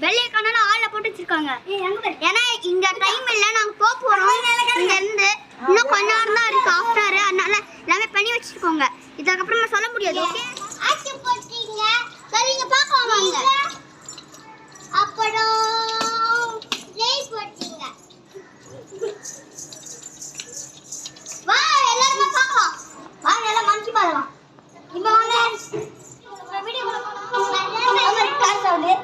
வெள்ளையக்கான ஆளை போட்டு வச்சிருக்காங்க. ஏன்னா இங்க டைம் இல்ல, நாங்க போறோம் இங்க இருந்து. இன்னும் கொஞ்ச நேரம் தான் இருக்கு ஆஃப்டர். அதனால எல்லாமே பண்ணி வச்சிருக்கோங்க. இதுக்கப்புறமா சொல்ல முடியாது. ஓகே ஆச்சி போட்டீங்க. சரிங்க பார்க்கலாம் வாங்க. அப்புறம் ஜெய் போட்டீங்க. வா எல்லாரும் பார்க்கலாம். வாங்க எல்லாம் மஞ்சி பாருங்க. இப்போ வாங்க வீடியோ கால் சவுண்ட்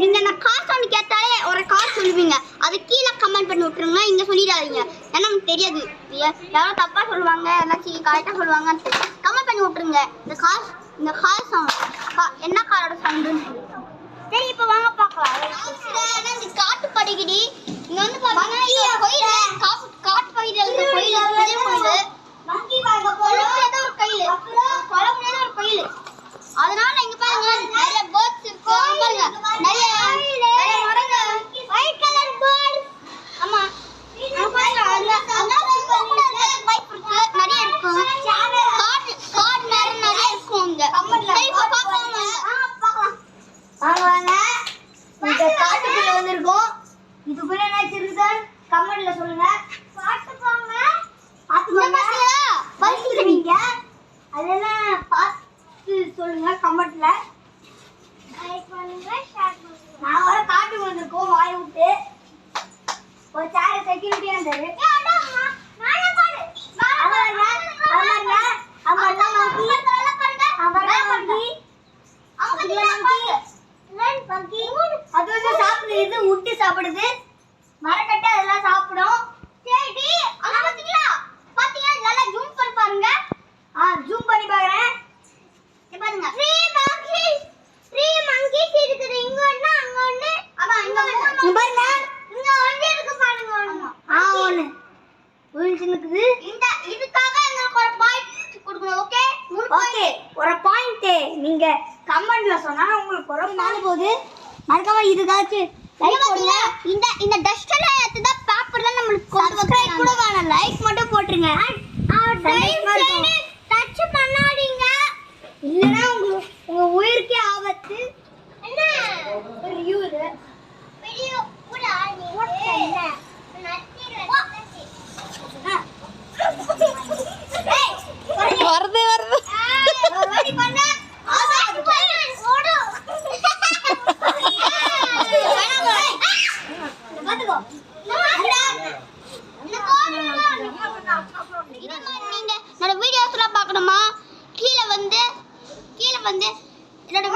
நீங்க நான் கார் சவுண்ட் கேட்டாலே ஒரு கார் சொல்லுவீங்க. அது கீழே கமெண்ட் பண்ணி விட்டுருங்க. இங்க சொல்லிடாதீங்க, ஏன்னா நமக்கு தெரியாது. யாரும் தப்பா சொல்லுவாங்க, ஏதாச்சும் கரெக்டா சொல்லுவாங்க. கமெண்ட் பண்ணி விட்டுருங்க. இந்த கார் சவுண்ட் என்ன காரோட சவுண்டுன்னு சொல்லி. சரி இப்போ வாங்க பார்க்கலாம். இந்த காட்டு படிக்கடி இங்க வந்து பாத்தீங்கன்னா கோயில் காட்டு பகுதியில் இருக்க கோயில் மங்கி வாங்க போறோம். ஏதோ ஒரு கோயில் குளம்ல ஒரு கோயில். அதனால இங்க பாருங்க நிறைய பேர்ட்ஸ் இருக்கு. பாருங்க நிறைய மரங்க ஒயிட் கலர் பேர்ட். ஆமா பாருங்க அந்த பைப் இருக்கு, நிறைய இருக்கு. காட் நிறைய இருக்கும் இங்க. இப்போ பார்க்கலாம் வாங்க. இந்த காட்டுக்குள்ள வந்திருக்கோம். இதுக்குள்ள என்ன இருக்குன்னு கமெண்ட்ல சொல்லுங்க. பாத்து போங்க நீங்க அதெல்லாம் பார்த்து சொல்லுங்க கமெண்ட்ல. நான் வர காட்டுக்கு வந்திருக்கோம். வாய் விட்டு ஒரு சார செக்யூரிட்டியா இருந்தாரு. அது வந்து சாப்பிடுது, உட்டு சாப்பிடுது, மரக்கட்டை அதெல்லாம் சாப்பிடும். சரி அங்க பாத்தீங்களா நல்லா ஜூம் பண்ணி பாருங்க. ஜூம் பண்ணி பாக்குறேன். பாருங்க ஃப்ரீ மங்கீஸ் இருக்குது. இங்க ஒண்ணு அங்க ஒண்ணு. ஆமா இங்க பாருங்க, இங்க ஒண்ணு இருக்கு பாருங்க. ஒண்ணு இருக்குது. இந்த இதுக்காக உங்களுக்கு ஒரு பாயிண்ட் கொடுக்கணும். ஓகே ஓகே ஒரு பாயிண்ட் நீங்க கமெண்ட்ல சொன்னா உங்களுக்கு ஒரு நாள் போகுது. மறக்காம இதுக்காச்சும் லைக் போடுங்க. இந்த டஸ்ட்ல ஏத்துதா பேப்பர்ல நம்மளுக்கு சப்ஸ்கிரைப் கூட வேணாம், லைக் மட்டும் போட்டுருங்க. டச் பண்ணாதீங்க, இல்லனா உங்க உயிருக்கே ஆபத்து. என்ன ஒரு வீடியோ கூட ஆனீங்க வருது ரெடி பண்ண ஓடு பாத்துக்கோ. நீங்க என்னோட வீடியோஸ்லாம் பார்க்கணுமா? கீழே வந்து என்னோட